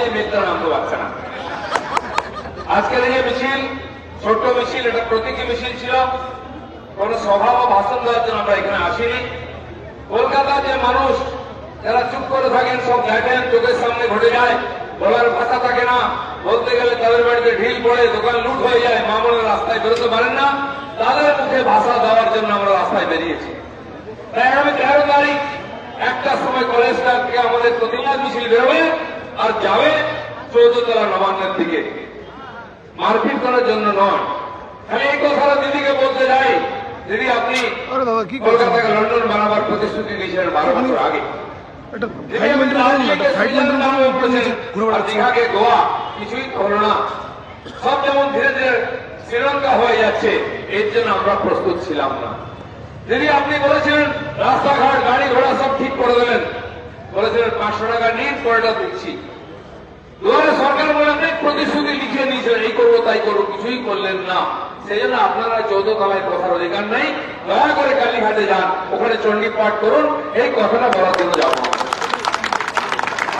এই মেঘটা নামতে পারছে না। আজকের এই মিছিল, ছোট্ট মিছিল, এটা প্রতীকী মিছিল ছিল। কোন সভা বা ভাষণ দেওয়ার জন্য আমরা এখানে আসিনি। কলকাতার যে মানুষ যারা চুপ করে থাকেন, সব দেখেন, চোখের সামনে ঘটে যায়, বলার ভাষা থাকে না, বলতে গেলে তাদের বাড়িতে ঢিল পড়ে, দোকান লুট হয়ে যায়, মামলার রাস্তায় বেরোতে পারেন না, তাদের মুখে ভাষা দেওয়ার জন্য আমরা রাস্তায় বেরিয়েছি। তাই আগামী 13 তারিখ 1টার সময় কলেজটা থেকে আমাদের প্রতিবাদ মিছিল বেরোবে আর যাবে 14 তলা নবান্নের দিকে। মারপিট করার জন্য নয়। আমি এই কথাটা দিদিকে বলতে যাই, দিদি আপনি কলকাতাকে লন্ডন বানাবার প্রতিশ্রুতি দিয়েছিলেন 12 বছর আগে। দীঘাকে গোয়া কিছুই হলো না, সব যেমন ধীরে ধীরে শ্রীলঙ্কা হয়ে যাচ্ছে, এর জন্য আমরা প্রস্তুত ছিলাম না। দিদি আপনি বলেছিলেন রাস্তাঘাট গাড়ি ঘোড়া সব ঠিক করে দেবেন, বলেছিলেন 500 টাকা নিন, পরেটা দিচ্ছি। দুয়ারে সরকার বলে অনেক প্রতিশ্রুতি লিখে নিয়েছিলেন, এই করবো তাই করবো, কিছুই করলেন না। সেই জন্য আপনারা 14 তলায় কথার অধিকার নেই। দয়া করে কালীঘাটে যান, ওখানে চণ্ডী পাঠ করুন, এই কথাটা বলার জন্য যাবো।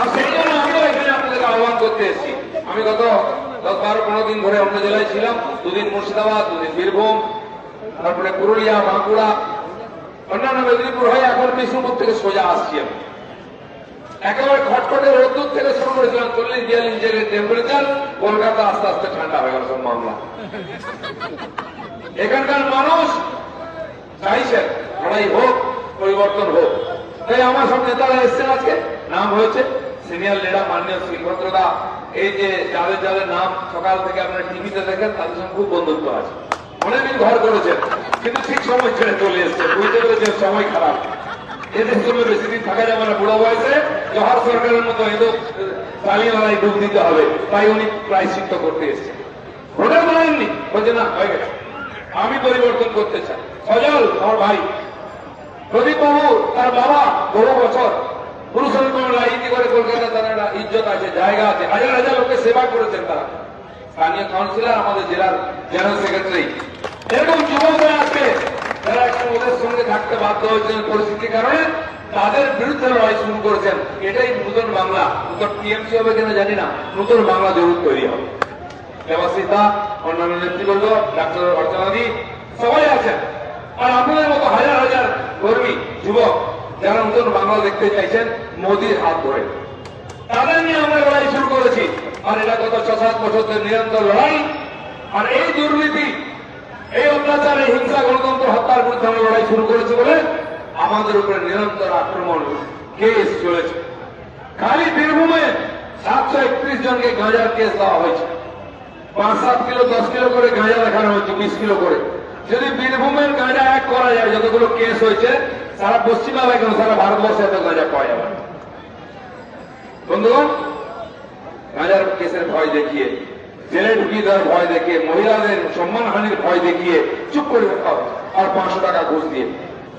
আর সেই জন্য আমিও এখানে আপনাদেরকে আহ্বান করতে এসেছি। আমি গত 10-12-15 দিন ধরে অন্য জেলায় ছিলাম, 2 দিন মুর্শিদাবাদ, 2 দিন বীরভূম, তারপরে পুরুলিয়া, বাঁকুড়া, অন্যান্য মেদিনীপুর হয়ে এখন বিষ্ণুপুর থেকে সোজা আসছি। আমি একেবারে খটখটে রোদ্দুর থেকে শুরু করেছিলাম, 40-42 ডিগ্রি টেম্পারেচার, কলকাতা আস্তে আস্তে ঠান্ডা হয়ে গেল সব মামলা। এখানকার মানুষ চাইছেন লড়াই হোক, পরিবর্তন হোক। তাই আমার সব নেতারা এসছেন আজকে, নাম হয়েছে সিনিয়র লিডার মাননীয় শ্রীভদ্রদা, এই যে যাদের যাদের নাম সকাল থেকে আপনারা টিভিতে দেখেন, তাদের সঙ্গে খুব বন্ধুত্ব আছে। অনেকদিন ঘর করেছেন, কিন্তু ঠিক সময় ছেড়ে চলে এসছে, বুঝতে পেরেছেন সময় খারাপ। এদের সঙ্গে বেশি দিন থাকা যাবে না, বুড়ো বয়সে জওহর সরকারের মতো এত তালিয়ালায় ডুব দিতে হবে, তাই উনি প্রায়শ্চিত্ত করতে এসছেন। ভোটার বলেননি, বলছে না হয়ে গেছে, আমি পরিবর্তন করতে চাই। সজল আমার ভাই, প্রদীপ বাবু তার বাবা বহু বছর পুরুষোত্তম রাজনীতি করে কলকাতা, তার একটা ইজ্জত আছে, জায়গা আছে, হাজার হাজার লোকের সেবা করেছেন তারা। স্থানীয় কাউন্সিলর, আমাদের জেলার জেনারেল সেক্রেটারি, এরকম যুবকরা আছে যারা এখন ওদের সঙ্গে থাকতে বাধ্য হয়েছেন পরিস্থিতির কারণে, তাদের বিরুদ্ধে লড়াই শুরু করেছেন। এটাই নতুন বাংলা। নতুন টিএমসি হবে কিনা জানি না, নতুন বাংলা জরুর তৈরি হবে। দেবাশিতা, অন্যান্য নেতৃবৃন্দ, ডাক্তার অর্চনাদি সবাই আছেন। আর আপনাদের মতো হাজার হাজার কর্মী, যুবক যারা নতুন বাংলা দেখতে চাইছেন মোদির হাত ধরে, তাদের নিয়ে আমরা লড়াই শুরু করেছি। আর এটা গত 6-7 বছরের নিরন্তর লড়াই। আর এই দুর্নীতি, এই অত্যাচার, এই হিংসা, গণতন্ত্র হত্যার বিরুদ্ধে আমরা লড়াই শুরু করেছি বলে আমাদের উপরে নিরন্তর আক্রমণ, কেস চলেছে। খালি বীরভূমে 731 জনকে গাঁজার কেস দেওয়া হয়েছে। 5-7 কিলো 10 কিলো করে গাঁজা দেখানো হয়েছে, 20 কিলো করে। যদি বীরভূমের গাঁজা এক করা যায়, যতগুলো কেস হয়েছে সারা পশ্চিমবাংলায়, কেন সারা ভারতবর্ষে এত গাঁজা পাওয়া যাবে। বন্ধুগণ, গাঁজার কেসের ভয় দেখিয়ে, জেলে ঢুকিয়ে দেওয়ার ভয় দেখিয়ে, মহিলাদের সম্মানহানির ভয় দেখিয়ে চুপ করে রাখা হবে। আর 500 টাকা ঘুষ দিয়ে,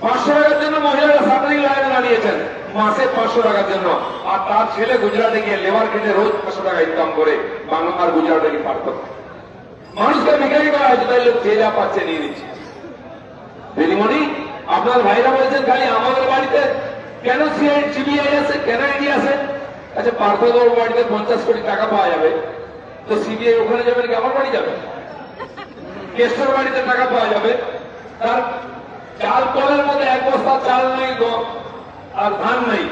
500 টাকার জন্য মহিলারা সাপ্লাই লাইনে দাঁড়িয়েছেন, মাসে 500 টাকার জন্য। আর তার ছেলে গুজরাটে গিয়ে লেবার খেটে রোজ 500 টাকা ইনকাম করে। বাংলা আর গুজরাটে কি পার্থক্য? মানুষকে বিক্রি করা হয়েছে, তাই লোক যে যা পাচ্ছে নিয়ে নিচ্ছে। দিদিমণি, আপনার ভাইরা বলেছেন খালি আমাদের বাড়িতে কেন সিবিআই আছে, কেন ইডি আছে? আচ্ছা, পার্থবাবুর বাড়িতে 50 কোটি টাকা পাওয়া যাবে, তো সিবিআই ওখানে যাবে নাকি আমার বাড়ি যাবে? কেষ্টর বাড়িতে টাকা পাওয়া যাবে, তার চাল কলের মধ্যে 1 বস্তা চাল নেই, আর ধান নেই,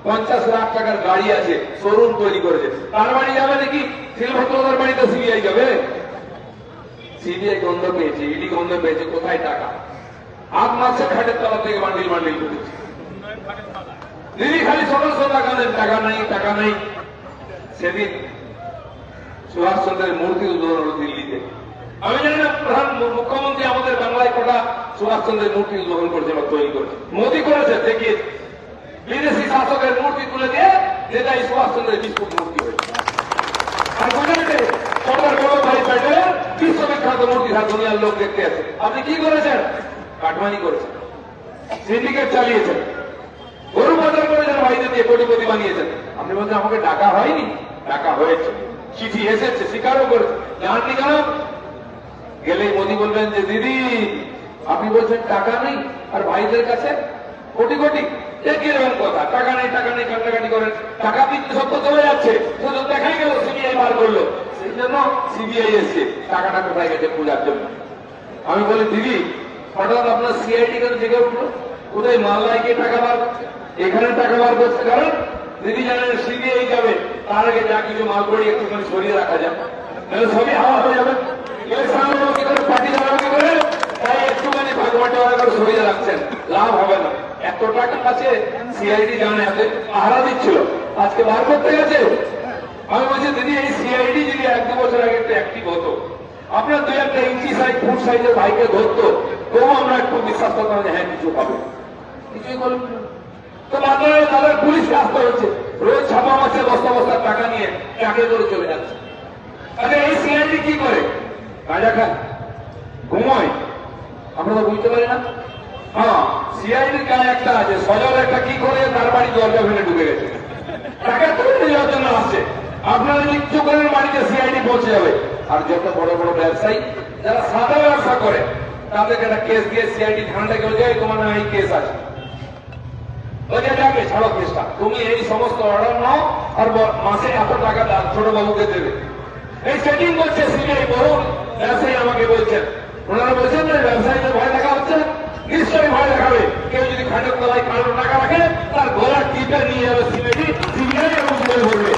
50 লাখ টাকার গাড়ি আছে, শোরুম তৈরি করেছে, তার বাড়ি যাবে নাকি? শ্রীভদ্রদার বাড়িতে সিবিআই যাবে? সিবিআই গন্ধ পেয়েছে, ইডি গন্ধ পেয়েছে, কোথায় টাকা? হাত মারছে খাটের তলা থেকে বান্ডিল বান্ডিল করেছে। দিদি খালি সকাল সকাল কাঁদেন, টাকা নাই, টাকা নাই। সেদিন সুভাষচন্দ্রের মূর্তি উদ্বোধন হল দিল্লিতে। আমি জানি না প্রধান মুখ্যমন্ত্রী আমাদের বাংলায় কটা সুভাষচন্দ্রের মূর্তি উদ্বোধন করেছে বা তৈরি করেছে। মোদী করেছে, দেখিয়েছে। বিদেশি শাসকের মূর্তি তুলে দিয়ে যেটাই সুভাষচন্দ্রের বিস্কুট মূর্তি হয়েছে। আর গুজরাটে সরকার বল্লভভাই প্যাটেলের বিশ্ববিখ্যাত মূর্তি দুনিয়ার লোক দেখতে আছে। আপনি কি করেছেন? কাটমানি করেছেন, সিন্ডিকেট চালিয়েছেন, গরু বাজার করেছেন, ভাইদের দিয়ে কোটিপতি বানিয়েছেন। আপনি বলছেন আমাকে ডাকা হয়নি? ডাকা হয়েছে, চিঠি এসেছে, স্বীকারও করেছে। জাননি কেন? গেলেই মোদী বলবেন যে দিদি আপনি বলছেন টাকা নেই, আর ভাইদের কাছে কোটি কোটি। কিরকম কথা? টাকা নেই, টাকা নেই, কাটাকাটি করেন, টাকা দিতে সত্য চলে যাচ্ছে, শুধু সিবিআই এসছে, টাকাটা কোথায় গেছে পূজার জন্য। আমি বলি দিদি হঠাৎ আপনার সিআইডি কেন জেগে উঠলো, কোথায় মালদায় গিয়ে টাকা বার করছে, এখানে টাকা বার করছে, কারণ দিদি জানেন সিবিআই যাবে তার আগে যা কিছু মাল পড়ি একটুখানি সরিয়ে রাখা যাবে, তাহলে সবই হাওয়া হয়ে যাবে। কি করে পার্টি দাঁড়াবে কি করে, তাই একটুখানি ভাগবাটা করে সরিয়ে রাখছেন, লাভ হবে না। এত টাকা আছে সিআইডি জানে, এত পাহারা দিচ্ছিল, আজকে বার করতে গেছে। আমি বলছি দিদি এই সিআইডি যদি 1-2 বছর আগে একটু অ্যাক্টিভ হতো, আপনার 2-1 ইঞ্চি সাইজ ফুট সাইজের ভাইকে ধরতো, তবু আমরা একটু বিশ্বাস করতাম যে হ্যাঁ কিছু হবে, কিছুই বলুন। তো মাত্র তাদের পুলিশকে আসতে হচ্ছে, রোজ ছাপা মাসে বস্তা বস্তা টাকা নিয়ে ট্রাকে করে চলে যাচ্ছে। আচ্ছা এই সিআইডি কি করে, গাঁজা খায়, ঘুমোয়, আমরা তো বুঝতে পারি না। হ্যাঁ সিআইডির গায়ে একটা আছে, সজল একটা কি করে তার বাড়ি দরজা ভেঙে ঢুকে গেছে, টাকা তুলে যাওয়ার জন্য আসছে। আপনারা কিচ্ছু করেন বাড়িতে সিআইডি পৌঁছে যাবে। আর যত বড় বড় ব্যবসায়ী যারা সাদা ব্যবসা করে তাদেরকে একটা কেস দিয়ে সিআইডি ঠান্ডা করে যায়, তোমার নামে এই কেস আছে, যাকে ছাড়ো কেসটা, তুমি এই সমস্ত অর্ডার নাও আর মাসে এত টাকা ছোট বাবুকে দেবে। এই সেটিং করছে সিবিআই। বহু ব্যবসায়ী আমাকে বলছেন, ওনারা বলছেন যে ব্যবসায়ীদের ভয় দেখা হচ্ছে, নিশ্চয়ই ভয় দেখাবে। কেউ যদি খাটের তলায় কালো টাকা রাখে তার গলার টিপে নিয়ে যাবে সিবিআই এবং জেলে ভরবে।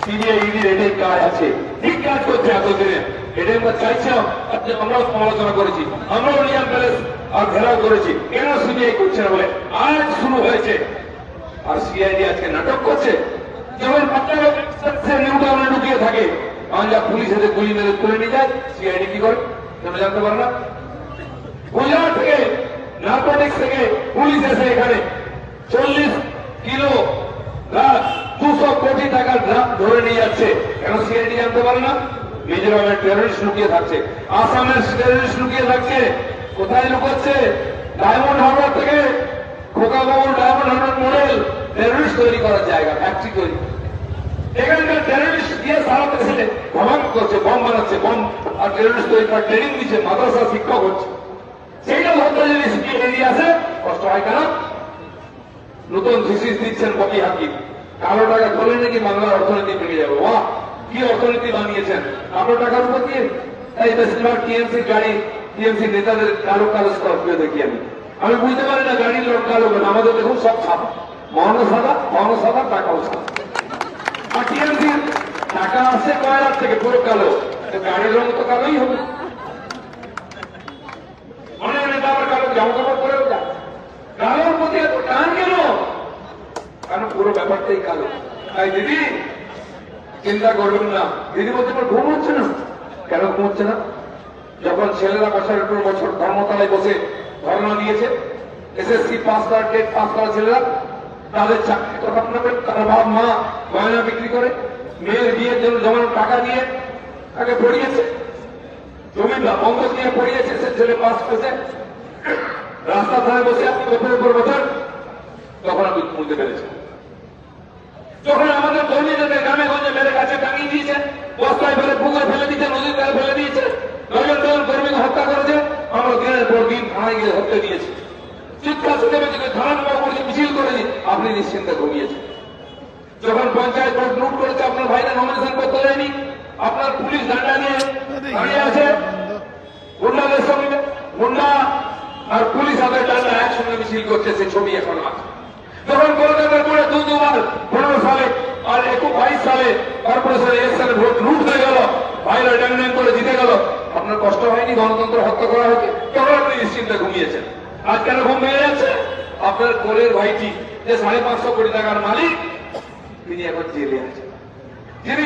সিবিআই ইডির এটাই কাজ আছে, ঠিক কাজ করছে এতদিনে। এটাই আমরা চাইছিলাম, আমরাও সমালোচনা করেছি, আমরাও নিয়াম প্যালেস আর ঘেরাও করেছি, কেন সিবিআই করছে না বলে। আজ শুরু হয়েছে, আর সিআইডি আজকে নাটক করছে। যেমন নিউ টাউনে ঢুকিয়ে থাকে, যা পুলিশ এসে গুলি মেরে তুলে নিয়ে যায়, সিআইডি কি করে কেন জানতে পারে না। গুজরাট থেকে নার্কোটিক্স থেকে পুলিশ এসে এখানে 40 কিলো ড্রাগ 200 কোটি টাকার ড্রাগ ধরে নিয়ে যাচ্ছে, কেন সিআইডি জানতে পারে না। মিজোরামের টেররিস্ট লুকিয়ে থাকছে, আসামের টেররিস্ট লুকিয়ে থাকছে, কোথায় লুকোচ্ছে? ডায়মন্ড হারবার থেকে Khokababur diamond Harbour model terrorist তৈরি করার জায়গা, ফ্যাক্টরি তৈরি। এখানকার টেররিস্ট দিয়ে সারা দেশে ভ্রমণ করছে, বম বানাচ্ছে, বম আর টেররিস্ট তৈরি করার ট্রেনিং দিচ্ছে, মাদ্রাসা শিক্ষক হচ্ছে। সেইটা ধরতে যদি সিবিআই আসে কষ্ট হয় কেন? নতুন থিসিস দিচ্ছেন বকি হাকিম, কালো টাকা ধরে নাকি বাংলার অর্থনীতি ভেঙে যাবে। বাহ কি অর্থনীতি বানিয়েছেন কালো টাকার উপর দিয়ে। তাই বেশিরভাগ টিএমসির গাড়ি, টিএমসি নেতাদের কালো কালো স্কর্পিও দেখি আমি বুঝতে পারি না গাড়ির লোক কালো কেন। আমাদের দেখুন সব সাদা, মহানো সাদা, টাকাও সাদা। আর টিএমসির টাকা আসছে কয়লার থেকে, পুরো কালো, গাড়ির রঙ তো কালোই হবে। অনেক নেতা আবার কালো জামা কাপড় করেও যায়, কালোর প্রতি এত টান কেন? কারণ পুরো ব্যাপারটাই কালো। তাই দিদি চিন্তা করবেন না। দিদি বলতে পারে ঘুম হচ্ছে না, কেন ঘুম হচ্ছে না? যখন ছেলেরা বছরের পর বছর ধর্মতলায় বসে ধর্ণা দিয়েছে, এসএসসি পাস করা, টেট পাস করা ছেলেরা, তাদের চাকরি কথা নেবেন, তার বাপ মা গয়না বিক্রি করে মেয়ের বিয়ের জন্য জমানো টাকা দিয়ে তাকে পড়িয়েছে, জমি বন্ধক দিয়ে পড়িয়েছে, সে ছেলে পাস করেছে, রাস্তা ধারে বসে আপনি বছরের পর বছর, তখন আপনি বুঝতে পেরেছেন। যখন আমাদের কর্মীদের গ্রামে গঞ্জে মেরে কাছে টাঙিয়ে দিয়েছে, বস্তায় ফেলে পুকুরে ফেলে দিয়েছে, নদীর কালে ফেলে দিয়েছে, নজন কর্মীকে হত্যা করেছে, আমরা দিনের পর দিন থানায় গিয়ে হত্যা দিয়েছি, চিৎকার শুনে থানা করেছি, মিছিল করেছি, আপনি নিশ্চিন্তে ঘুমিয়েছেন। যখন পঞ্চায়েত ভোট লুট করেছে, আপনার ভাইরা নমিনেশন করতে দেয়নি, আপনার পুলিশ ডান্ডা নিয়ে দাঁড়িয়ে আছে, গুন্ডাদের সঙ্গে গুন্ডা আর পুলিশ হাতের ডান্ডা একসঙ্গে মিছিল করছে, সে ছবি এখন আছে। যখন কলকাতার পরে দুবার 15 সালে আর 22 সালে কর্পোরেশন ইলেকশনে ভোট লুট হয়ে গেল, ভাইরা ড্যাং ড্যাং করে জিতে গেল, আপনার কষ্ট হয়নি? গণতন্ত্র হত্যা করা হয়েছে, তখন আপনি নিশ্চিন্তে ঘুমিয়েছেন। আজ কেন ঘুম ভেঙে যাচ্ছে? আপনার কোলের ভাইটি যে 550 কোটি টাকার মালিক, তিনি এখন জেলে আছেন। যিনি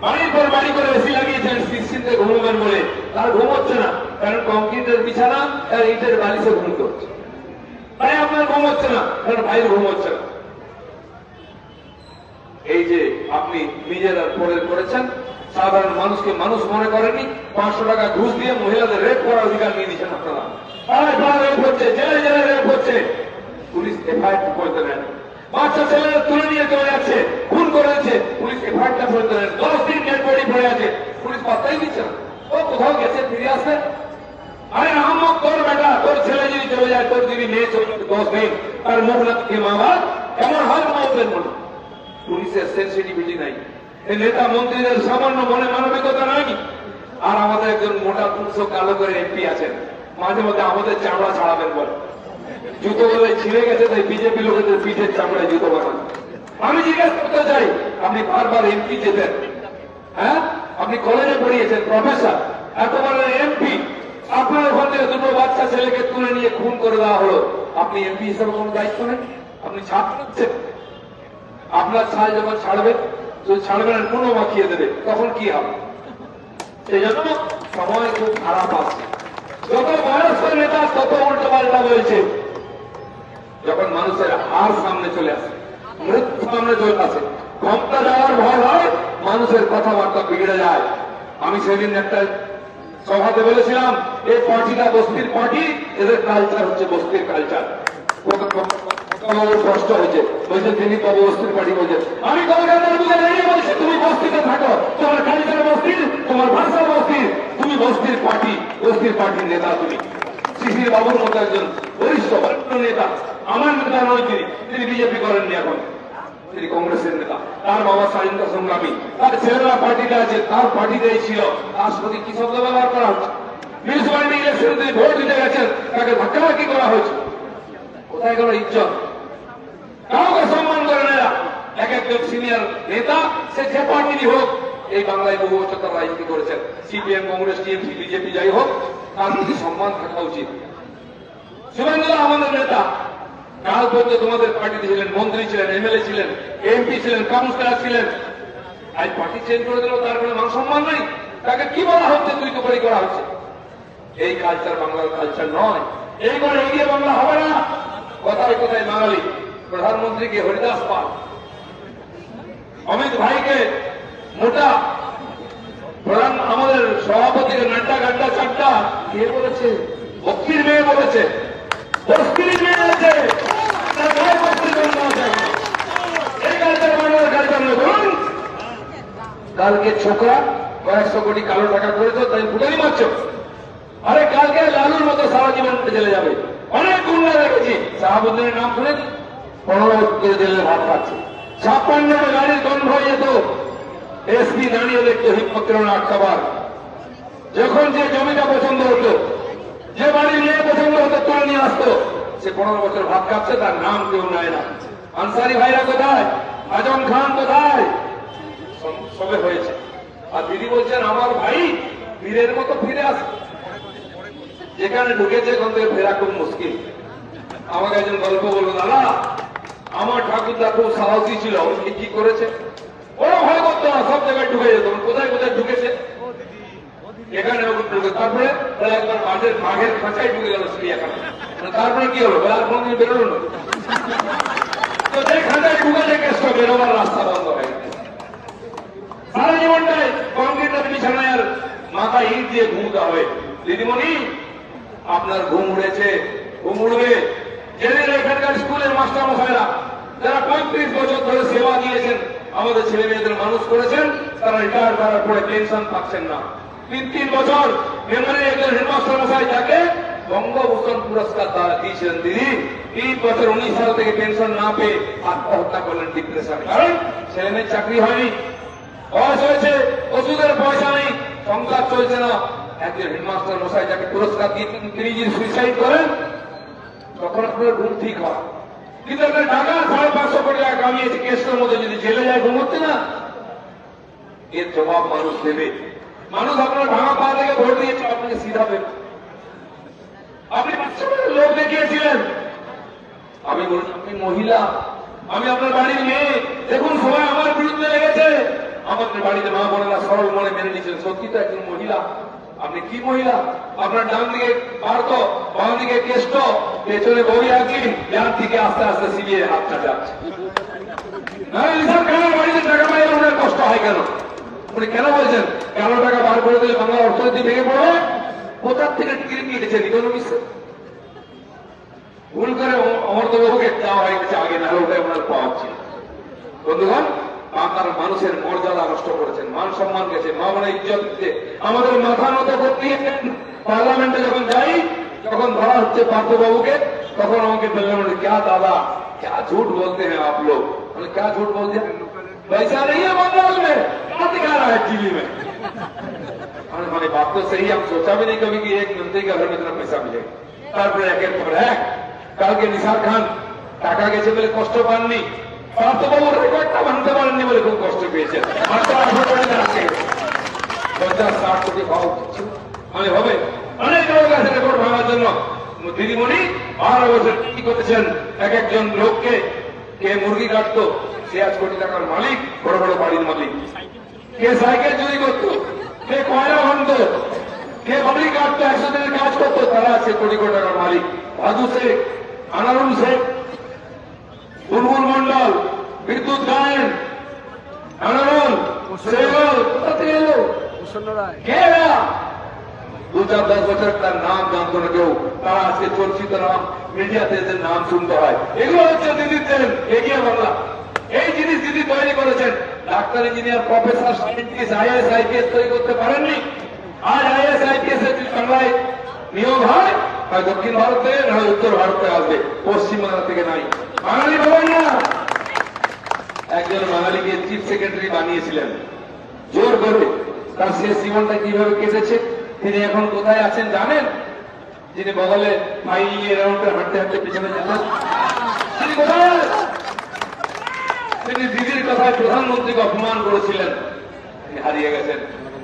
বাড়ির পর বাড়ি করে এসি লাগিয়েছেন নিশ্চিন্তে ঘুমবেন বলে, তার ঘুম হচ্ছে না, কারণ কংক্রিটের বিছানা আর ইটের বালিশে ঘুমতে হচ্ছে। তাই আপনার ঘুম হচ্ছে না, কারণ ভাইয়ের ঘুম হচ্ছে না। এই যে আপনি নিজেরা পরে করেছেন, সাধারণ মানুষকে মানুষ মনে করেনি, 500 টাকা ঘুষ দিয়ে মহিলাদের রেপ করার অধিকার নিয়ে দিচ্ছেন আপনারা। রেপ হচ্ছে, জেলে জেলে রেপ হচ্ছে, পুলিশ এফআইআর করতে নেন। বাচ্চা ছেলেরা তুলে নিয়ে চলে যাচ্ছে, খুন করে দিচ্ছে, পুলিশ এফআইআরটা করতে নেন। 10 দিন ডেড বডি পড়ে আছে, পুলিশ পাত্তাই দিচ্ছে না। ও কোথাও গেছে, ফিরে আসবে। আরে আহমদ তোর বেটা, তোর ছেলে যদি চলে যায়, তোর দিদি মেয়ে চলে যায় 10 দিন, আর মুখ না মা বাপ এমন হয় মাউদের মনে। পুলিশের সেন্সিটিভিটি নাই। এই নেতা মন্ত্রীদের সামান্য মনে মানবিকতা নাই। আর আমাদের একজন মোটা পুরুষ কালো করে এমপি আছেন, মাঝে মধ্যে আমাদের চামড়া ছাড়াবেন বলে, জুতো বলে ছিঁড়ে গেছে তাই বিজেপি লোকেদের পিঠের চামড়ায় জুতো বানান। আমি জিজ্ঞেস করতে চাই, আপনি বারবার এমপি যেতেন, হ্যাঁ আপনি কলেজে পড়িয়েছেন, প্রফেসর, এত বড় এমপি, আপনার ওখান থেকে দুটো বাচ্চা ছেলেকে তুলে নিয়ে খুন করে দেওয়া হলো, আপনি এমপি হিসেবে কোনো দায়িত্ব নেই? আপনি ছাড় দিচ্ছেন। আপনার ছাল যখন ছাড়বেন, ছাড়বেন আর পুনঃ মাখিয়ে দেবে, তখন কি হবে? সেই জন্য সময় খুব খারাপ আছে। যত বয়স্ক নেতা তত উল্টো পাল্টা বলছে। যখন মানুষের হার সামনে চলে আসে, মৃত্যু সামনে চলে আসে, ক্ষমতা যাওয়ার ভয় হয়, মানুষের কথাবার্তা বিগড়ে যায়। আমি সেদিন একটা সভাতে বলেছিলাম, এই পার্টিটা বস্তির পার্টি, এদের কালচার হচ্ছে বস্তির কালচার। কষ্ট হয়েছে, বলছেন তিনি কবে বস্তির পার্টি বলছেন। আমি কলকাতার বুকে দাঁড়িয়ে বলছি, তুমি বস্তিতে থাকো, তোমার কালচার বস্তির, তোমার ভাষা বস্তির, তুমি বস্তির পার্টি, বস্তির পার্টির নেতা তুমি। শিশির বাবুর মতো একজন বরিষ্ঠ নেতা, আমার নেতা নয় তিনি, তিনি বিজেপি করেননি এখন, তিনি কংগ্রেসের নেতা। তার বাবা স্বাধীনতা সংগ্রামী, তার ছেলেরা পার্টিতে আছে, তার পার্টিতেই ছিল, তার সাথে কি শব্দ ব্যবহার করা হচ্ছে? মিউনিসিপ্যালিটি ইলেকশনে তিনি ভোট দিতে গেছেন, তাকে ধাক্কাধাক্কি করা হয়েছে। কোথায় গেল ইজ্জত? কাউকে সম্মান করে না। এক একজন সিনিয়র নেতা, সে যে পার্টিরই হোক, এই বাংলায় বহু বছর তারা রাজনীতি করেছেন, সিপিএম, কংগ্রেস, টিএমসি, বিজেপি যাই হোক, তার প্রতি সম্মান থাকা উচিত। শুভেন্দু আমাদের নেতা, কাল পর্যন্ত তোমাদের পার্টিতে ছিলেন, মন্ত্রী ছিলেন, এমএলএ ছিলেন, এমপি ছিলেন, কাউন্সিলর ছিলেন, আজ পার্টি চেঞ্জ করে দিল, তার কোনো মান সম্মান নেই। তাকে কি বলা হচ্ছে? তুই তো বলি করা হচ্ছে। এই কালচার বাংলার কালচার নয়। এই করে এগিয়ে বাংলা হবে না। কথায় কথায় বাঙালি, প্রধানমন্ত্রীকে হরিদাস পাল, অমিত ভাইকে মোটা, প্রধান আমাদের সভাপতিকে নাড্ডা গাড্ডা চাড্ডা, কে বলেছে? বস্তির মেয়ে বলেছে, বস্তির মেয়ে আছে। এই কালচার বাংলার কালচার নয়। বলুন, কালকে ছোকরা কয়েকশো কোটি কালো টাকা করেছ, তাই ফুটানি মারছ। আরে কালকে লালুর মতো সারা জীবন জেলে যাবে। অনেক গুন্ডা দেখেছি, শাহাবুদ্দিনের নাম শুনেছি, 15 করে জেলে ভাত খাচ্ছে। 56টা গাড়ির কনভয় যেত, এসপি দাঁড়িয়ে দেখতো, হিম্মত না আটকাবার। যখন যে জমিটা পছন্দ হতো, যে বাড়ির মেয়ে পছন্দ হতো, তুলে নিয়ে আসতো। সে 15 বছর ভাত খাচ্ছে, তার নাম কেউ নেয় না। আনসারি ভাইরা কোথায়? আজম খান কোথায়? সবে হয়েছে। আর দিদি বলছেন আমার ভাই বীরের মতো ফিরে আসে। যেখানে ঢুকেছে ওখান থেকে ফেরা খুব মুশকিল। আমাকে একজন গল্প বলল, দাদা আমার ঠাকুরদা খুব সাহসী ছিল, উনি কি করেছে? বড় ভয় করতো না, সব জায়গায় ঢুকে যেত। কোথায় কোথায় ঢুকেছে? এখানে ঢুকে, তারপরে একবার বাঘের খাঁচায় ঢুকে গেল চিড়িয়াখানা। তারপরে কি হলো? আর কোনদিন বেরোলো না। তো যে খাঁচায় ঢুকেছে কেসটা, বেরোবার রাস্তা বন্ধ হয়ে গেছে। সারা জীবনটাই কংক্রিটের বিছানায় আর মাথায় ইট দিয়ে ঘুমতে হবে। দিদিমণি, আপনার ঘুম উড়েছে, ঘুম উড়বে যেদিন এখানকার স্কুলের মাস্টার মশাইরা, যারা 35 বছর ধরে সেবা দিয়েছেন, আমাদের ছেলে মেয়েদের মানুষ করেছেন, তারা রিটায়ার করার পরে পেনশন পাচ্ছেন না। 3 বছর মেমোরি একজন হেডমাস্টার মশাই, যাকে বঙ্গভূষণ পুরস্কার তারা দিয়েছিলেন, দিদি 3 বছর 19 সাল থেকে পেনশন না পেয়ে আত্মহত্যা করলেন ডিপ্রেশন। কারণ ছেলে মেয়ের চাকরি হয়নি, বয়স হয়েছে, ওষুধের পয়সা নেই, সংসার চলছে না। একজন হেডমাস্টার মশাই যাকে পুরস্কার দিয়ে তিনি যদি সুইসাইড করেন, তখন আপনার ঘুম ঠিক হয়। কিন্তু আপনার টাকা 550 কোটি টাকা কামিয়েছে, কেসের মধ্যে যদি জেলে যায়, ঘুম হচ্ছে না। এর জবাব মানুষ দেবে। মানুষ আপনার ভাঙা পা থেকে ভোট দিয়েছে, আপনাকে সিধাবে। আপনি বাচ্চাদের লোক দেখিয়েছিলেন, আমি বলছি আপনি মহিলা, আমি আপনার বাড়ির মেয়ে, দেখুন সবাই আমার বিরুদ্ধে লেগেছে। আমাদের বাড়িতে মা বোনেরা সরল মনে মেনে নিয়েছেন, সত্যি তো একজন মহিলা। আপনি কি মহিলা? আপনার ডান দিকে পার্থ, বাম দিকে কেষ্ট, পেছনে বই হাকিম, ডান দিকে আস্তে আস্তে সিবিআই হাতটা যাচ্ছে। বাড়িতে টাকা পাই, ওনার কষ্ট হয় কেন? উনি কেন বলছেন 11 টাকা বার করে দিলে বাংলার অর্থনীতি ভেঙে পড়বে? কোথার থেকে টিকিট নিয়েছেন? ইকোনমিক্সে ভুল করে অমর্তবাবুকে দেওয়া হয়ে গেছে আগে, না ওটাই ওনার পাওয়া ছিল। বন্ধুগণ, আপনার মানুষের মর্যাদা নষ্ট করেছেন, মান সম্মান গেছে, মা বোনের ইজ্জত দিতে আমাদের মাথা নত করতে। পার্লামেন্টে যখন যাই, তখন ধরা হচ্ছে পার্থবাবুকে, তখন আমাকে বললেন, ক্যা দাদা क्या झूठ बोलते हैं आप लोग? क्या झूठ बोलते हैं? पैसा नहीं है मंडल में, है टीवी में। हमारी बात तो सही, हम सोचा भी नहीं कभी कि एक मंत्री के घर में इतना पैसा मिलेगा। তারপরে একের পর এক কালকে নিসার খান টাকা গেছে বলে কষ্ট পাননি, পার্থবাবুর রেকর্ডটা ভাঙতে পারেননি বলে খুব কষ্ট পেয়েছেন। মাত্র 18 কোটি টাকা আছে, 50-60 কোটি পাওয়া উচিত মানে হবে। অনেক লোক আছে রেকর্ড ভাঙার জন্য। দিদিমণি 12 বছর কি করেছেন, এক একজন লোককে, কে মুরগি কাটতো সে আজ কোটি টাকার মালিক, বড় বড় বাড়ির মালিক। কে সাইকেল চুরি করতো, কে কয়লা ভাঙতো, কে বাড়ি কাটতো, 100 দিনের কাজ করতো, তারা আছে কোটি কোটি টাকার মালিক। ভাদু শেখ, আনারুল শেখ, বুলবুল মন্ডল, বিদ্যুৎ গায়েন, আনারুল সেগল কোথা থেকে এলো? কে এরা? 2-4-10 বছর তার নাম জানতো না কেউ, তারা আজকে চর্চিত নাম, মিডিয়াতে এদের নাম শুনতে হয়। এগুলো হচ্ছে দিদির দেন এগিয়ে বাংলা। এই জিনিস দিদি তৈরি করেছেন। Doctor, engineer, professor, scientist, is IPS তৈরি করতে পারেননি। আজ আইএস আইপিএস এর বাংলায় নিয়োগ হয় দক্ষিণ ভারতে, নয় উত্তর ভারতে আসবে, পশ্চিমবাংলা থেকে নাই। বাঙালি বলেন না, একজন বাঙালিকে চিফ সেক্রেটারি বানিয়েছিলেন জোর করে। তার শেষ জীবনটা কিভাবে কেটেছে, তিনি এখন কোথায় আছেন জানেন? যিনি বগলে পাইয়ে রাউন্ডে হাঁটতে হাঁটতে পিছনে যেতেন, তিনি কোথায়? তিনি দিদির কথায় প্রধানমন্ত্রীকে অপমান করেছিলেন, তিনি হারিয়ে গেছেন।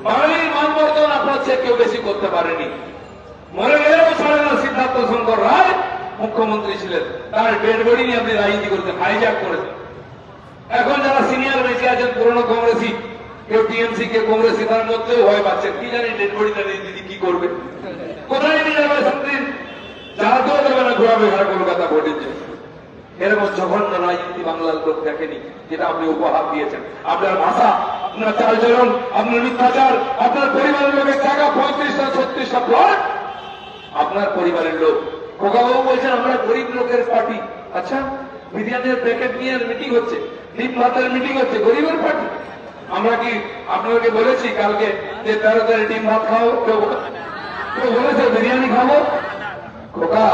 বাঙালির মানবর্ধন আপনার চেয়ে কেউ বেশি করতে পারেনি। মরে গেলেও ছাড়ে না। সিদ্ধার্থ শঙ্কর রায় মুখ্যমন্ত্রী ছিলেন, তার ডেড বডি নিয়ে আপনি রাজনীতি করেছেন, হাইজ্যাক করেছেন। এখন যারা সিনিয়র বেঁচে আছেন, পুরনো কংগ্রেসি, কেউ টিএমসি, কেউ কংগ্রেসি, তার মধ্যেও ভয় পাচ্ছেন, কি জানি ডেড বডিটা নিয়ে দিদি কি করবে, কোথায় নিয়ে যাবে, শান্তি যাতেও দেবে না, ঘোরাবে সারা কলকাতা ভোটের জন্য। এরকম জঘন্য রাজনীতি বাংলার লোক দেখেনি, যেটা আপনি উপহার দিয়েছেন। আপনার ভাষা, আপনার চালচলন, আপনার মিথ্যাচার, আপনার পরিবারের লোকের টাকা 35-36টা প্লট, আপনার পরিবারের লোক। খোকাবাবু বলছেন আমরা গরিব লোকের পার্টি। আচ্ছা, বিরিয়ানির প্যাকেট নিয়ে মিটিং হচ্ছে, ডিম ভাতের মিটিং হচ্ছে, গরিবের পার্টি। আমরা কি আপনাকে বলেছি কালকে যে 13 ডিম ভাত খাও? কেউ বলেছে বিরিয়ানি খাবো? খোকা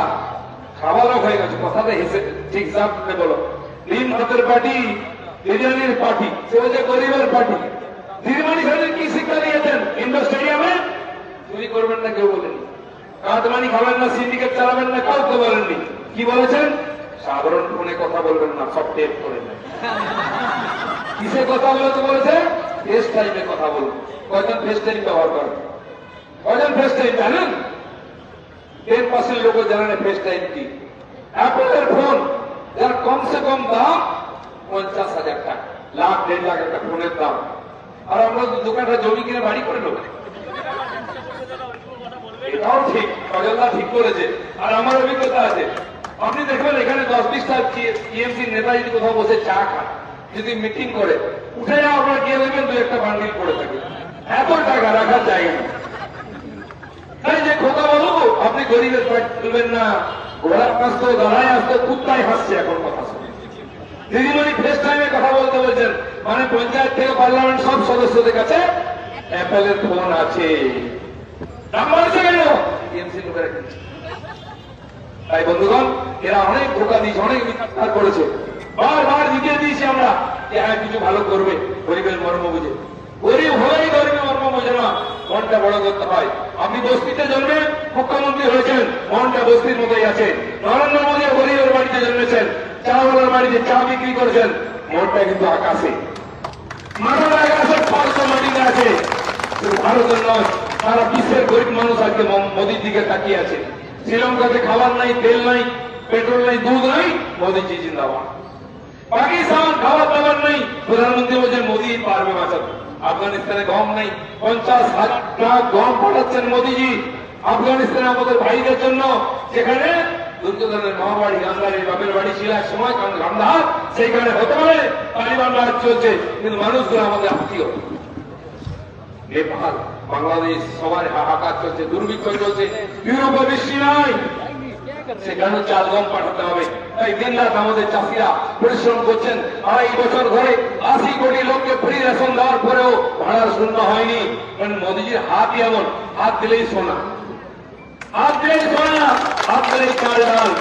খাওয়া লোক হয়ে গেছে, কথাটা হেসে ঠিক সামনে বলো। ডিম ভাতের পার্টি, বিরিয়ানির পার্টি, সে হচ্ছে গরিবের পার্টি। দিদিমণি সাহেব কি শিক্ষা দিয়েছেন? ইন্ডোর স্টেডিয়ামে চুরি করবেন না কেউ বলেনি, কাঁদমানি খাবেন না, সিন্ডিকেট চালাবেন না, কাউকে বলেননি। কি বলেছেন? সাধারণ ফোনে কথা বলবেন না, সব টেপ করে নেন। কিসে কথা বলতে বলেছে? ফেস টাইমে কথা বলুন। কয়জন ফেস টাইম ব্যবহার করেন? কয়জন ফেস টাইম জানেন? 10% লোক জানেন ফেস টাইম কি। অ্যাপলের ফোন যার কমসে কম দাম 50,000 টাকা, 1,00,000-1.5 লাখ একটা ফোনের দাম। আর আমরা দোকানটা জমি কিনে বাড়ি করে নেব, এটাও ঠিক, সজলদা ঠিক করেছে। আর আমার অভিজ্ঞতা আছে, আপনি দেখবেন এখানে 10-20টা টিএমসির নেতা যদি কোথাও বসে চা খান, যদি মিটিং করে, উঠে যাও আপনার গিয়ে দেখবেন 2-1টা বান্ডিল পড়ে থাকে, এত টাকা রাখার জায়গা নেই। তাই যে খোকা বাবু আপনি গরিবের পেট তুলবেন না, ঘোড়া আসতো, দাঁড়ায় আসতো, কুত্তায় হাসছে এখন কথা শুনে। দিদিমণি ফেস টাইমে কথা বলতে বলছেন, মানে পঞ্চায়েত থেকে পার্লামেন্ট সব সদস্যদের কাছে অ্যাপেলের ফোন আছে। নাম্বার আছে কেন? টিএমসি লোকেরা কিনছে। তাই বন্ধুগণ, এরা অনেক ধোকা দিয়েছে, অনেক মিথ্যা করেছে, বারবার জিতিয়ে দিয়েছি আমরা যে হ্যাঁ কিছু ভালো করবে, গরিবের মর্ম বুঝে। গরিব হলেই গরিবের মর্ম বোঝে না, মনটা বড় করতে হয়। আপনি বস্তিতে জন্মে মুখ্যমন্ত্রী হয়েছেন, মনটা বস্তির মতোই আছে। নরেন্দ্র মোদী গরিবের বাড়িতে জন্মেছেন, চাওয়ালার বাড়িতে চা বিক্রি করেছেন, মনটা কিন্তু আকাশে, মাথার আকাশে, ফর্স মাটিতে আছে। ভারতের নয়, সারা বিশ্বের গরিব মানুষ আজকে মোদীর দিকে তাকিয়ে আছে। শ্রীলঙ্কাতে খাবার নাই, তেল নাই, পেট্রোল নাই, দুধ নাই, মোদীজি জিন্দাবাদ। পাকিস্তান খাবার দাবার নেই, প্রধানমন্ত্রী বলছেন মোদী পারবে বাঁচাতে। আফগানিস্তানে গম নেই, 50,000 ট্রাক গম পাঠাচ্ছেন মোদীজি আফগানিস্তানে আমাদের ভাইদের জন্য, যেখানে দুর্যোধনের মামাবাড়ি, গান্ধারীর বাপের বাড়ি ছিল এক সময় গান্ধার, সেইখানে হতে পারে তালিবান রাজ চলছে, কিন্তু মানুষগুলো আমাদের আত্মীয়। নেপাল, বাংলাদেশ, সবার হাহাকার চলছে, দুর্ভিক্ষ চলছে, ইউরোপে বৃষ্টি নাই, সেখানে চাল গম পাঠাতে হবে। তাই দিন রাত আমাদের চাষিরা পরিশ্রম করছেন। 2.5 বছর ধরে 80 কোটি লোককে ফ্রি রেশন দেওয়ার পরেও ভাড়ার শূন্য হয়নি। কারণ মোদীজির হাতই এমন, হাত দিলেই সোনা, হাত দিলেই সোনা, হাত দিলেই চাল ডাল।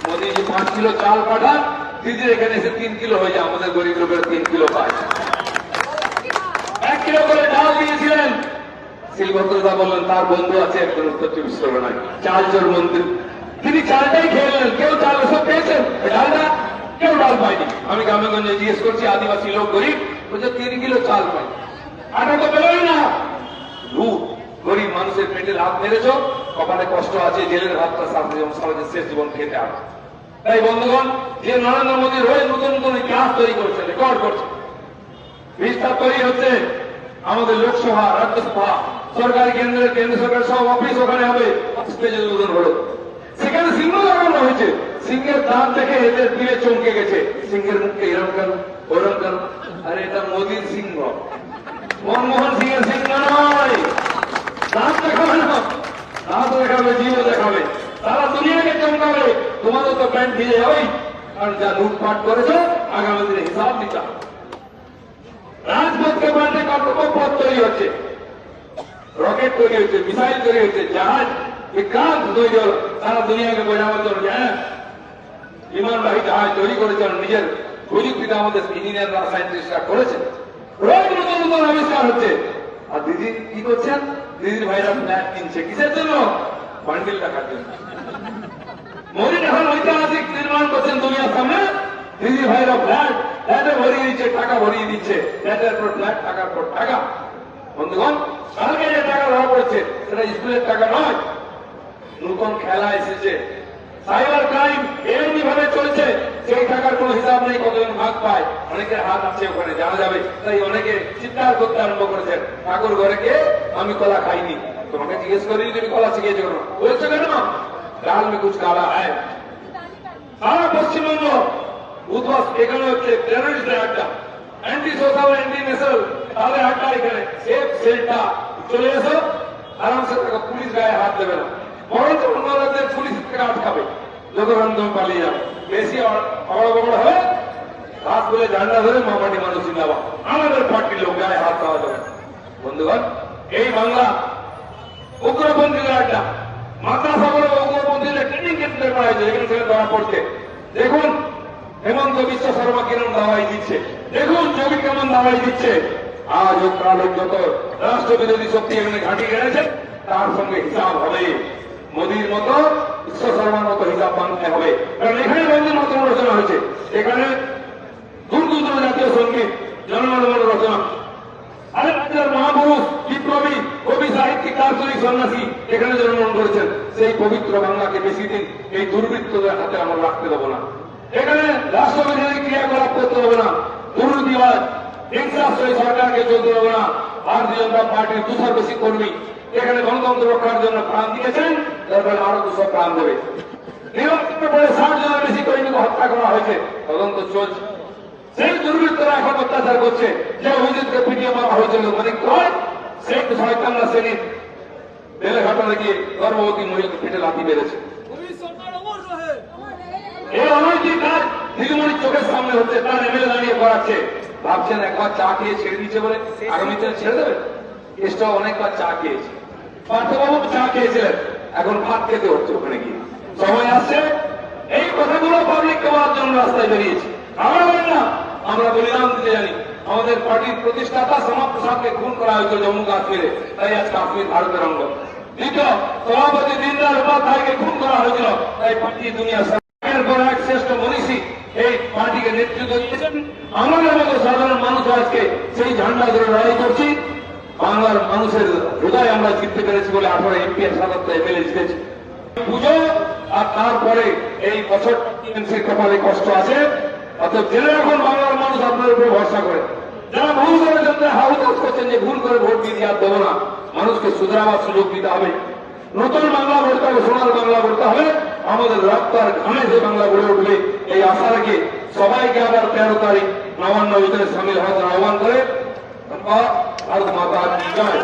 মোদীজি 5 কিলো চাল পাঠান, দিদির এখানে এসে 3 কিলো হয়ে যায়, আমাদের গরিব লোকের 3 কিলো পায়। 1 কিলো করে ডাল দিয়েছিলেন। শিলভদ্রদা বললেন তার বন্ধু আছে একজন উত্তর চব্বিশ পরগনায় চাল চোর মন্ত্রী, তিনি চালটাই খেয়ে নিলেন। কেউ চাল ওসব পেয়েছেন, ডালটা কেউ ডাল পায়নি। আমি গ্রামেগঞ্জে জিজ্ঞেস করছি, আদিবাসী লোক গরিব, বলছে 3 কিলো চাল পাই, আটা তো পেলই না। লুট, গরিব মানুষের পেটে হাত মেরেছ, কপালে কষ্ট আছে, জেলের ভাতটা সারা শেষ জীবন খেতে হবে। তাই বন্ধুগণ, যে নরেন্দ্র মোদী রোজ নতুন নতুন ইতিহাস তৈরি করছে, রেকর্ড করছে, বিস্তার তৈরি হচ্ছে। আমাদের লোকসভা, রাজ্যসভা, সরকারি কেন্দ্র সরকার সব অফিস ওখানে হবে, স্টেজে উদ্বোধন হলো। সেখানে সিংহ লাগানো হয়েছে। সিংহের দাঁত দেখে এদের দিলে চমকে গেছে, সিংহের মুখে এরম কেন ওরম কেন? আরে এটা মোদীর সিংহ, মনমোহন সিং এর সিংহ নয়। দাঁত দেখাবে না, দাঁত দেখাবে, জীবও দেখাবে, তারা দুনিয়াকে চমকাবে। তোমাদের তো প্যান্ট ভিজে যাবেই, কারণ যা লুটপাট করেছে আগামী দিনে হিসাব দিতে হবে। রাজপথকে পাল্টে কর্তব্যপথ তৈরি হচ্ছে, রকেট তৈরি হচ্ছে, মিসাইল তৈরি হচ্ছে, জাহাজ বিক্রান্ত তৈরি হল। সারা দুনিয়াকে বোঝাবার জন্য যে হ্যাঁ বিমানবাহী জাহাজ তৈরি করেছেন, নিজের প্রযুক্তিতে আমাদের ইঞ্জিনিয়াররা, সায়েন্টিস্টরা করেছেন। রোজ নতুন নতুন আবিষ্কার হচ্ছে। আর দিদি কি করছেন? দিদির ভাইরা ফ্ল্যাট কিনছে, কিসের জন্য? বান্ডিল টাকার জন্য। মোদী এখন ঐতিহাসিক নির্মাণ করছেন দুনিয়ার সামনে। দিদি ভাইরা ফ্ল্যাটে ভরিয়ে দিচ্ছে, টাকা ভরিয়ে দিচ্ছে, ফ্ল্যাটের পর ফ্ল্যাট, টাকার পর টাকা। বন্ধুগণ, কালকে যে টাকা ধরা পড়েছে সেটা স্কুলের টাকা নয়, নতুন খেলা এসেছে। সাইবার ক্রাইম এমনি ভাবে চলছে, সেই টাকার কোন হিসাব নেই, কতজন ভাগ পায়, অনেকের হাত আছে ওখানে জানা যাবে। তাই অনেকে চিৎকার করতে আরম্ভ করেছেন, ঠাকুর ঘরে কে? আমি কলা খাইনি। তোমাকে জিজ্ঞেস করিনি তুমি কলা শিখেছো কেন? বলছো কেন? ডাল মে কুছ কালা হ্যায়। সারা পশ্চিমবঙ্গ উদ্বাস, এখানে হচ্ছে টেররিস্টের আড্ডা, অ্যান্টি সোশ্যাল, অ্যান্টি নেশাল, তাদের আড্ডা এখানে। সেফ সেলটা চলে এসো, আরামসে থাকো, পুলিশ গায়ে হাত দেবে না, বরঞ্চ অন্য রাজ্যের পুলিশ থেকে আটকাবে। যতক্ষণ তুমি পালিয়ে যাবে, বেশি অগড় বগড় হবে, হাত বলে ঝান্ডা ধরে মামাটি মানুষ জিন্দাবাদ, আমাদের পার্টির লোক গায়ে হাত দেওয়া যাবে। বন্ধুগণ, এই বাংলা উগ্রপন্থীদের আড্ডা, মাদ্রাসা বলে উগ্রপন্থীদের ট্রেনিং কেন্দ্র করা হয়েছে, এখানে থেকে ধরা পড়ছে। দেখুন হেমন্ত বিশ্ব শর্মা কিরম দাওয়াই দিচ্ছে, দেখুন যোগী কেমন দাওয়াই দিচ্ছে। আজ ও কাল যত রাষ্ট্রবিরোধী শক্তি এখানে ঘাঁটি গেড়েছে, তার সঙ্গে হিসাব হবে। মোদীর মতো, বিশ্ব শর্মার মতো হিসাব মানতে হবে। কারণ এখানে বন্ধুর মতো রচনা হয়েছে, এখানে দুর্গুদ্র জাতীয় সঙ্গীত, জনগণমন রচনা। আরে রাজ্যের মহাপুরুষ, বিপ্লবী, কবি, সাহিত্যিক, দার্শনিক, সন্ন্যাসী এখানে জন্মগ্রহণ করেছেন। সেই পবিত্র বাংলাকে বেশি দিন এই দুর্বৃত্তদের হাতে আমরা রাখতে দেবো না। এখানে রাষ্ট্রবিরোধী ক্রিয়াকলাপ করতে হবে না, দুর্নীতিবাদ, হিংসাশ্রয়ী সরকারকে চলতে হবে না। ভারতীয় জনতা পার্টির 200 বেশি কর্মী এখানে গণতন্ত্র রক্ষার জন্য প্রাণ দিয়েছেন, তারপরে আরো 200 প্রাণ দেবে। নির্বাচনের পরে 60 জনের বেশি কর্মীকে হত্যা করা হয়েছে, তদন্ত চলছে। সেই দুর্বৃত্তরা এখন অত্যাচার করছে। যে অভিজিৎকে পিটিয়ে মারা হয়েছিল মানে কয়, সেই শয়তানরা শ্রেণীর বেলে ঘাটালে গিয়ে গর্ভবতী মহিলাকে পেটে লাথি মেরেছে। এই অনৈতিক কাজ দিদিমণির চোখের সামনে হচ্ছে, তার এমএলএ দাঁড়িয়ে করাচ্ছে। ভাবছেন একবার চা খেয়ে ছেড়ে দিচ্ছে বলে আগামীতে ছেড়ে দেবে? কেসটাও অনেকবার চা খেয়েছে, পার্থবাবু চা খেয়েছিলেন, এখন ভাত খেতে হচ্ছে ওখানে গিয়ে। সময় আসছে, এই কথাগুলো পাবলিক করার জন্য রাস্তায় বেরিয়েছে। আমরা বলি না, আমরা বলিদান দিতে জানি। আমাদের পার্টির প্রতিষ্ঠাতা শ্যামা প্রসাদকে খুন করা হয়েছিল জম্মু কাশ্মীরে, তাই আজ কাশ্মীর ভারতের অঙ্গ। দ্বিতীয়, সভাপতি দীনদয়াল উপাধ্যায়কে খুন করা হয়েছিল, তাই পার্টি দুনিয়া পর এক শ্রেষ্ঠ মনীষী এই পার্টিকে নেতৃত্ব দিয়েছেন। আমাদের মতো সাধারণ মানুষ আজকে সেই ঝান্ডা ধরে লড়াই করছি। বাংলার মানুষের হৃদয় আমরা জিততে পেরেছি বলে 18 এমপি আর 77 এমএলএ জিতেছি। পুজো আর তারপরে এই বছর টিএমসির কপালে কষ্ট আছে। অর্থাৎ জেনে রাখুন, বাংলার মানুষ আপনার উপরে ভরসা করে। যারা ভুল করেছেন, তারা হাউতাস করছেন যে ভুল করে ভোট দিয়ে আর দেবো না, মানুষকে শুধরাবার সুযোগ দিতে হবে। নতুন বাংলা গড়তে হবে, সোনার বাংলা গড়তে হবে। আমাদের রক্ত আর ঘামে যে বাংলা গড়ে উঠবে, এই আশা রেখে সবাইকে আবার 13 তারিখ নবান্ন ভিতরে সামিল হওয়ার আহ্বান করে ভারত মাতা জয়।